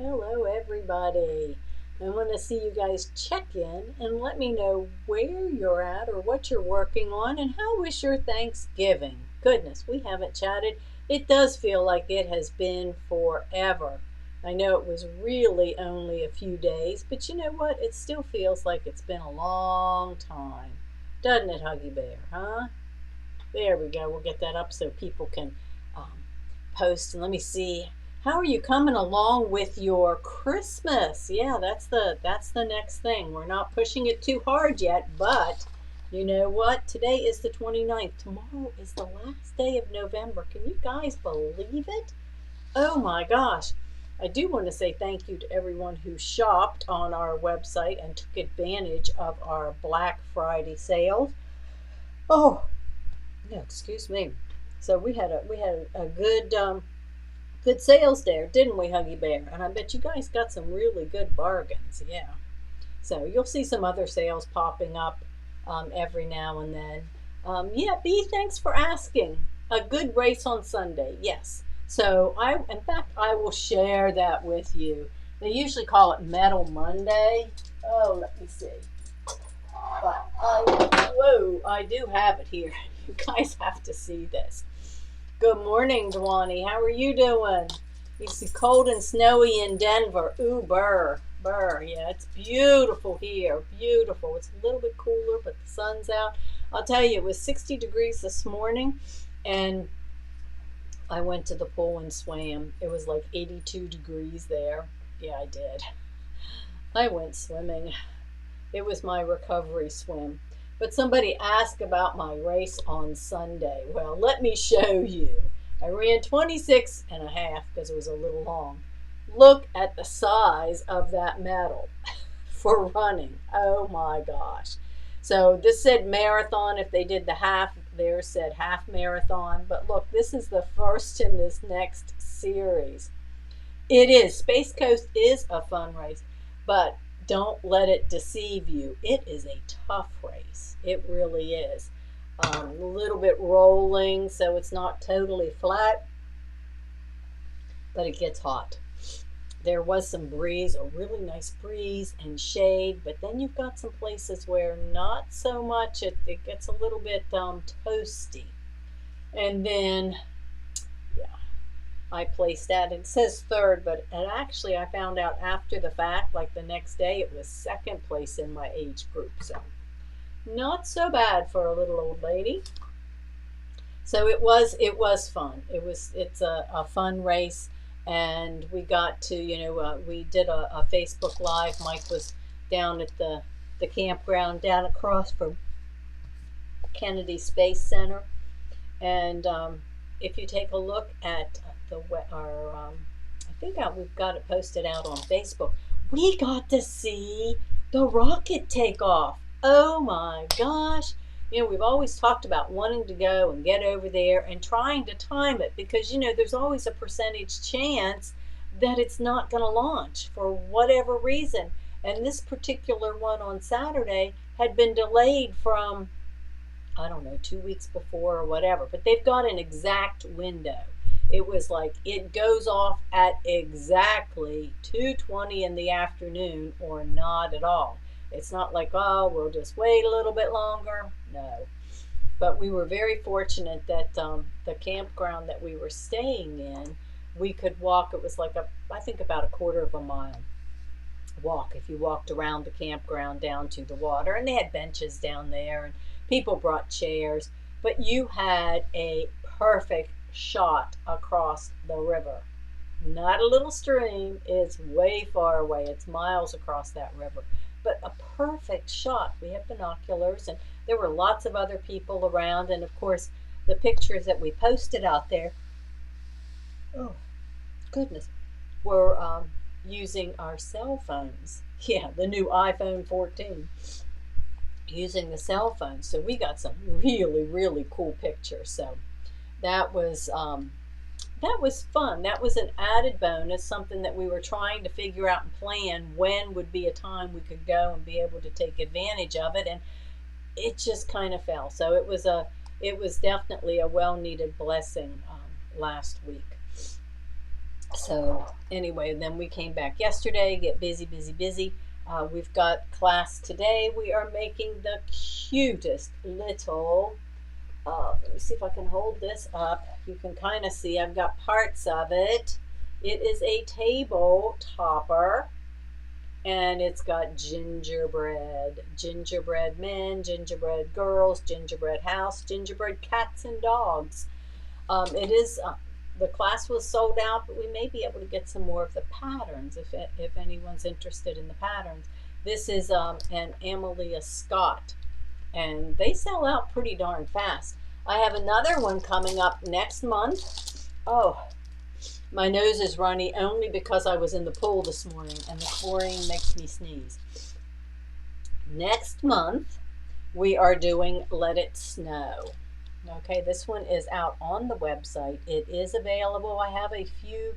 Hello, everybody. I want to see you guys check in and let me know where you're at or what you're working on and how was your Thanksgiving. Goodness, we haven't chatted. It does feel like it has been forever. I know it was really only a few days, but you know what? It still feels like it's been a long time. Doesn't it, Huggy Bear, huh? There we go. We'll get that up so people can um, post. And let me see. How are you coming along with your Christmas? Yeah, that's the next thing. We're not pushing it too hard yet, but you know what? Today is the 29th. Tomorrow is the last day of November. Can you guys believe it? Oh my gosh. I do want to say thank you to everyone who shopped on our website and took advantage of our Black Friday sales. Oh, yeah, excuse me. So we had a good sales there, didn't we, Huggy Bear? And I bet you guys got some really good bargains. Yeah. So you'll see some other sales popping up every now and then. Yeah, B, thanks for asking. A good race on Sunday, yes. So in fact, I will share that with you. They usually call it Metal Monday. Oh, let me see. But I do have it here. You guys have to see this. Good morning, Dwani. How are you doing? It's cold and snowy in Denver. Ooh, burr. Yeah, it's beautiful here. Beautiful. It's a little bit cooler, but the sun's out. I'll tell you, it was 60 degrees this morning, and I went to the pool and swam. It was like 82 degrees there. Yeah, I did. I went swimming. It was my recovery swim. But somebody asked about my race on Sunday. Well, let me show you. I ran 26 and a half because it was a little long. Look at the size of that medal for running. Oh my gosh. So this said marathon. If they did the half, there said half marathon. But look, this is the first in this next series. It is. Space Coast is a fun race, but don't let it deceive you. It is a tough race. It really is. A little bit rolling, so it's not totally flat, but it gets hot. There was some breeze, a really nice breeze and shade, but then you've got some places where not so much. It gets a little bit toasty. And then, yeah, I placed that. It says third, but actually I found out after the fact, like the next day, it was second place in my age group. So not so bad for a little old lady. So it was fun. It's a fun race, and we got to we did a Facebook Live. Mike was down at the campground down across from Kennedy Space Center, and if you take a look at I think we've got it posted out on Facebook. We got to see the rocket take off. Oh my gosh. We've always talked about wanting to go and get over there and trying to time it because, there's always a percentage chance that it's not going to launch for whatever reason. And this particular one on Saturday had been delayed from, I don't know, 2 weeks before or whatever, but they've got an exact window. It was like it goes off at exactly 2:20 in the afternoon or not at all. It's not like, oh, we'll just wait a little bit longer. No. But we were very fortunate that the campground that we were staying in, we could walk. It was like I think about a quarter of a mile walk if you walked around the campground down to the water. And they had benches down there and people brought chairs. But you had a perfect shot across the river. Not a little stream, it's way far away. It's miles across that river. But a perfect shot. We have binoculars, and there were lots of other people around. And of course, the pictures that we posted out there, oh, goodness, were using our cell phones. Yeah, the new iPhone 14. Using the cell phone. So we got some really, really cool pictures. So that was fun. That was an added bonus, something that we were trying to figure out and plan when would be a time we could go and be able to take advantage of it, and it just kind of fell. So it was definitely a well needed blessing last week. So anyway, then we came back yesterday, get busy, busy, busy. We've got class today. We are making the cutest little, let me see if I can hold this up. You can kind of see I've got parts of it. It is a table topper, and it's got gingerbread men, gingerbread girls, gingerbread house, gingerbread cats and dogs. It is the class was sold out, but we may be able to get some more of the patterns if anyone's interested in the patterns. This is an Amelia Scott, and they sell out pretty darn fast. I have another one coming up next month. Oh, my nose is runny only because I was in the pool this morning and the chlorine makes me sneeze. Next month, we are doing Let It Snow. Okay, this one is out on the website. It is available. I have a few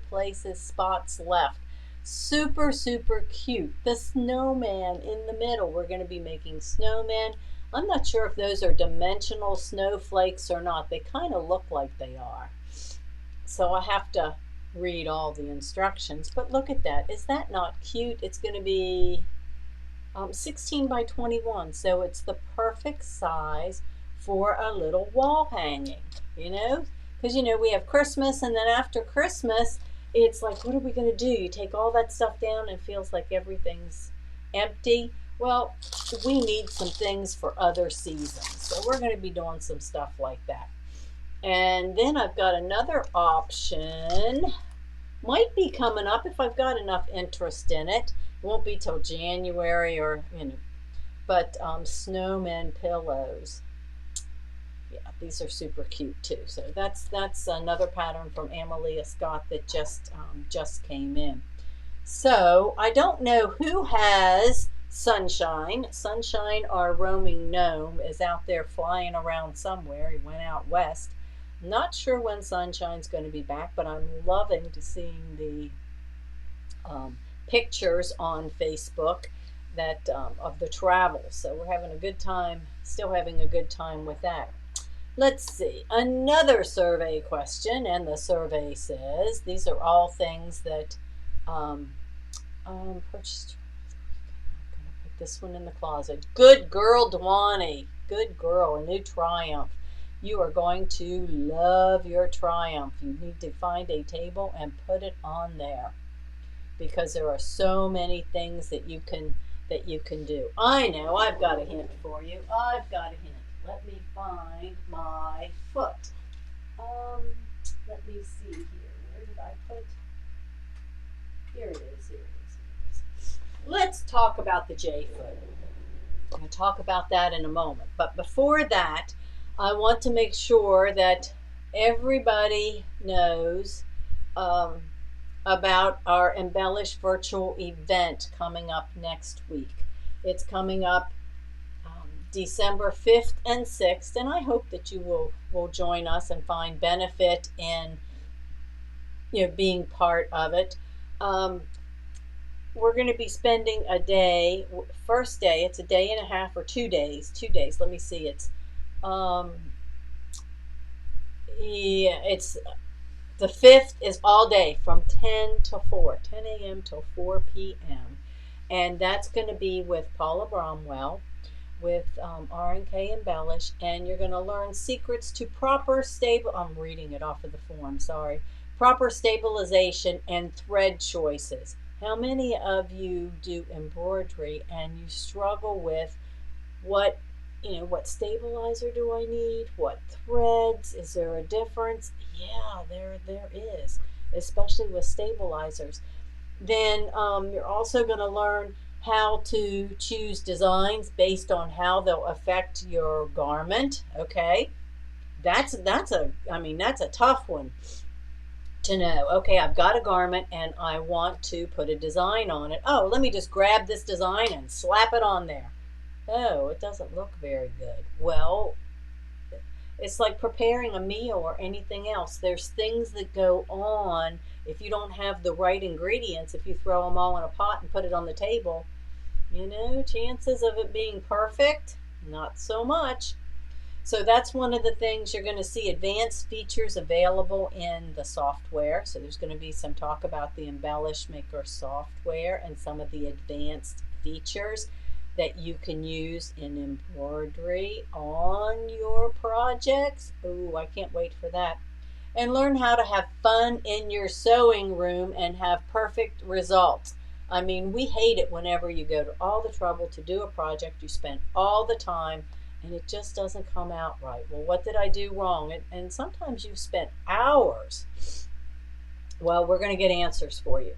spots left. Super, super cute. The snowman in the middle. We're going to be making snowmen. I'm not sure if those are dimensional snowflakes or not. They kind of look like they are. So I have to read all the instructions. But look at that. Is that not cute? It's going to be 16 by 21. So it's the perfect size for a little wall hanging, because we have Christmas, and then after Christmas it's like, what are we going to do? You take all that stuff down and it feels like everything's empty. Well, we need some things for other seasons, so we're going to be doing some stuff like that. And then I've got another option, might be coming up if I've got enough interest in it. It won't be till January or but snowman pillows. Yeah, these are super cute too. So that's another pattern from Amelia Scott that just came in. So I don't know who has Sunshine. Sunshine, our roaming gnome, is out there flying around somewhere. He went out west. Not sure when Sunshine's going to be back, but I'm loving to seeing the pictures on Facebook that of the travel. So we're having a good time, still having a good time with that. Let's see, another survey question, and the survey says, these are all things that purchased. I'm going to put this one in the closet. Good girl, Dwani. Good girl, a new Triumph. You are going to love your Triumph. You need to find a table and put it on there, because there are so many things that you can do. I know, I've got a hint for you. I've got a hint. Let me find my foot. Let me see here. Where did I put? Here it is. Here it is. Let's talk about the J foot. I'm going to talk about that in a moment. But before that, I want to make sure that everybody knows about our Embellish virtual event coming up next week. It's coming up December 5th and 6th, and I hope that you will join us and find benefit in being part of it. We're going to be spending a day. First day, it's a day and a half, or 2 days. 2 days. Let me see. It's it's the 5th is all day from 10 to 4, 10 a.m. till 4 p.m. And that's going to be with Paula Bromwell, with R&K Embellish, and you're going to learn secrets to I'm reading it off of the form, sorry. Proper stabilization and thread choices. How many of you do embroidery and you struggle with what stabilizer do I need? What threads? Is there a difference? Yeah, there is, especially with stabilizers. Then you're also going to learn how to choose designs based on how they'll affect your garment. Okay, that's a tough one to know. Okay, I've got a garment and I want to put a design on it. Oh, let me just grab this design and slap it on there. Oh, it doesn't look very good. Well, it's like preparing a meal or anything else. There's things that go on if you don't have the right ingredients. If you throw them all in a pot and put it on the table, chances of it being perfect, not so much. So that's one of the things you're going to see, advanced features available in the software. So there's going to be some talk about the Embellish Maker software and some of the advanced features that you can use in embroidery on your projects. Ooh, I can't wait for that. And learn how to have fun in your sewing room and have perfect results. I mean, we hate it whenever you go to all the trouble to do a project, you spend all the time, and it just doesn't come out right. Well, what did I do wrong? And sometimes you've spent hours. Well, we're going to get answers for you.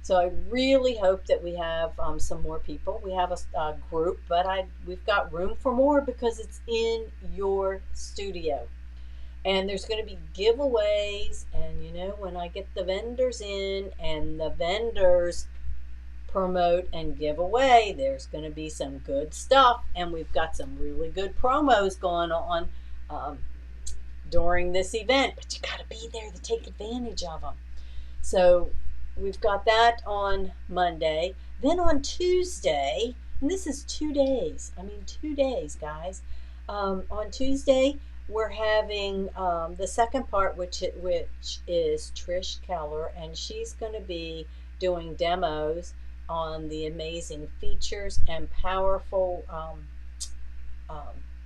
So I really hope that we have some more people. We have a group, but we've got room for more because it's in your studio. And there's going to be giveaways, and you know, when I get the vendors in and the vendors promote and give away, there's going to be some good stuff, and we've got some really good promos going on um, during this event, but you got to be there to take advantage of them. So we've got that on Monday. Then on Tuesday, and this is 2 days, 2 days, guys. On Tuesday, we're having the second part, which is Trish Keller, and she's going to be doing demos on the amazing features and powerful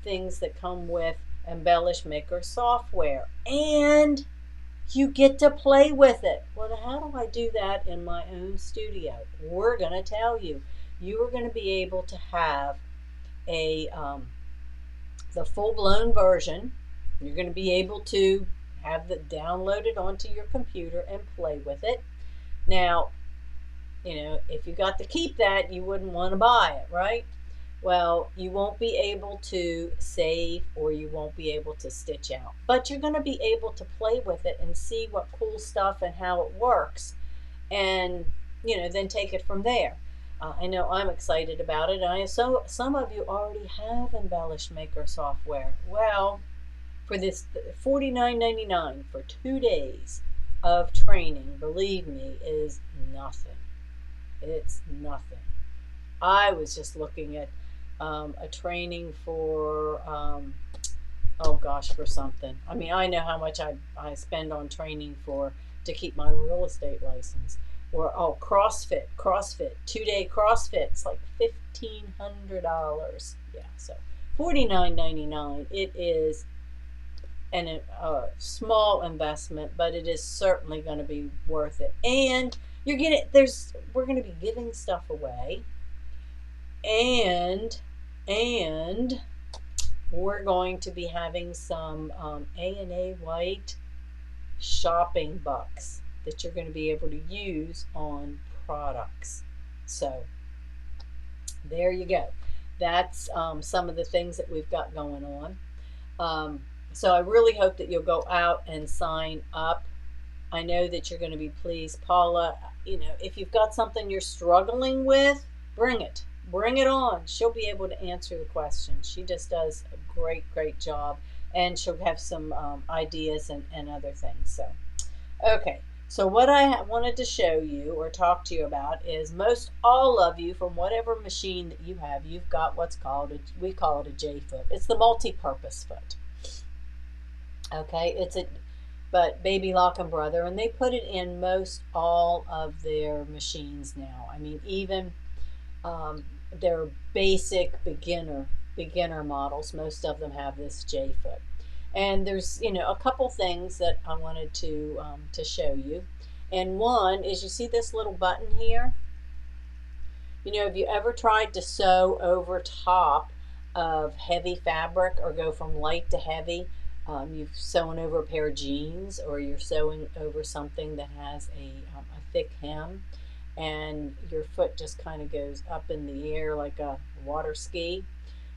things that come with Embellish Maker software. And you get to play with it. Well, how do I do that in my own studio? We're going to tell you. You are going to be able to have the full-blown version. You're going to be able to have it downloaded onto your computer and play with it. Now, you know, if you got to keep that, you wouldn't want to buy it, right? Well, you won't be able to save or you won't be able to stitch out. But you're going to be able to play with it and see what cool stuff and how it works. And, you know, then take it from there. I know I'm excited about it. Some of you already have Embellish Maker software. Well, for this $49.99 for 2 days of training, believe me, is nothing. It's nothing. I was just looking at a training for, oh gosh, for something. I mean, I know how much I spend on training to keep my real estate license. Or, oh, CrossFit, 2-day CrossFit. It's like $1,500. Yeah, so $49.99. It is a small investment, but it is certainly going to be worth it. And we're going to be giving stuff away, and we're going to be having some A&A White shopping bucks that you're going to be able to use on products. So there you go. That's some of the things that we've got going on. So I really hope that you'll go out and sign up. I know that you're going to be pleased. Paula, you know, if you've got something you're struggling with, bring it on. She'll be able to answer the questions. She just does a great job, and she'll have some ideas and other things. So, okay. So what I wanted to show you or talk to you about is most all of you, from whatever machine that you have, you've got what's called, we call it a J-foot. It's the multi-purpose foot. Okay, but Baby Lock and Brother, and they put it in most all of their machines now. I mean, even their basic beginner models, most of them have this J-foot. And there's, you know, a couple things that I wanted to show you. And one is, you see this little button here? You know, have you ever tried to sew over top of heavy fabric or go from light to heavy? You've sewn over a pair of jeans, or you're sewing over something that has a thick hem, and your foot just kind of goes up in the air like a water ski.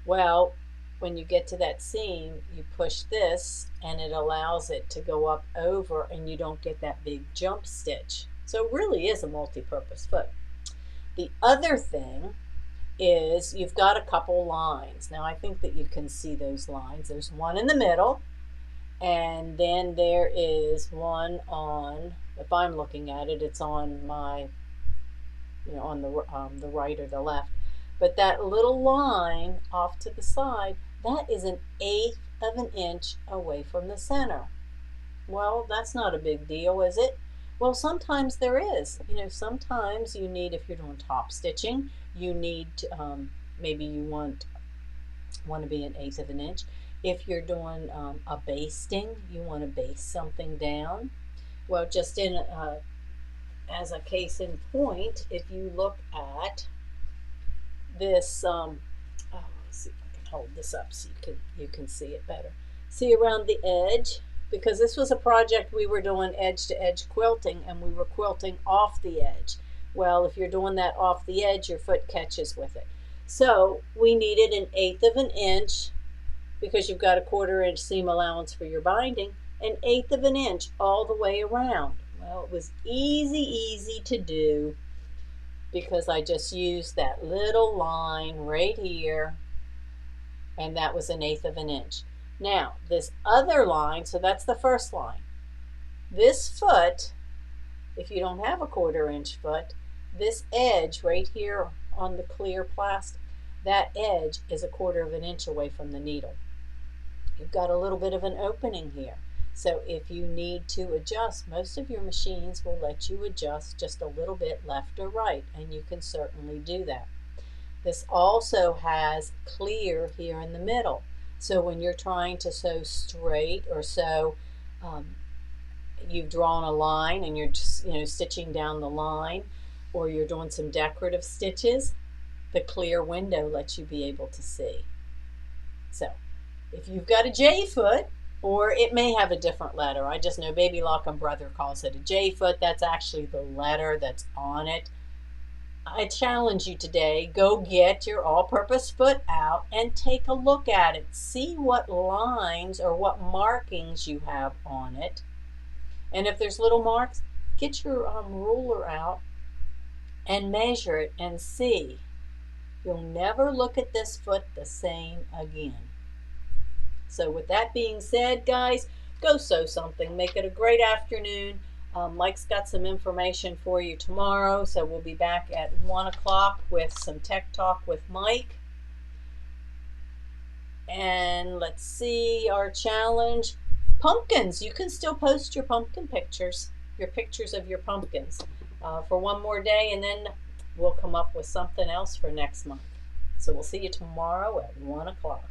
Well, when you get to that seam, you push this and it allows it to go up over, and you don't get that big jump stitch. So it really is a multi-purpose foot. The other thing is you've got a couple lines. Now I think that you can see those lines. There's one in the middle, and then there is one on, if I'm looking at it, it's on my, you know, on the right or the left. But that little line off to the side, that is an 1/8 of an inch away from the center. Well, that's not a big deal, is it? Well, sometimes there is. Sometimes you need, if you're doing top stitching, you need to, maybe you want to be 1/8 of an inch. If you're doing a basting, you want to baste something down. Well, just as a case in point, if you look at this, let's see if I can hold this up so you can see it better. See around the edge, because this was a project we were doing edge to edge quilting, and we were quilting off the edge. Well, if you're doing that off the edge, your foot catches with it. So we needed 1/8 of an inch, because you've got a 1/4 inch seam allowance for your binding, 1/8 of an inch all the way around. Well, it was easy to do, because I just used that little line right here, and that was 1/8 of an inch. Now, this other line, so that's the first line. This foot, if you don't have a 1/4 inch foot, this edge right here on the clear plastic, that edge is a 1/4 of an inch away from the needle. You've got a little bit of an opening here. So if you need to adjust, most of your machines will let you adjust just a little bit left or right, and you can certainly do that. This also has clear here in the middle. So when you're trying to sew straight, or sew, you've drawn a line and you're just stitching down the line, or you're doing some decorative stitches, the clear window lets you be able to see. So if you've got a J foot, or it may have a different letter, I just know Baby Lock and Brother calls it a J foot. That's actually the letter that's on it. I challenge you today, go get your all-purpose foot out and take a look at it. See what lines or what markings you have on it. And if there's little marks, get your ruler out and measure it and see. You'll never look at this foot the same again. So with that being said, guys, go sew something. Make it a great afternoon. Mike's got some information for you tomorrow, so we'll be back at 1 o'clock with some Tech Talk with Mike. And let's see our challenge. Pumpkins. You can still post your pumpkin pictures, your pictures of your pumpkins for one more day, and then we'll come up with something else for next month. So we'll see you tomorrow at 1 o'clock.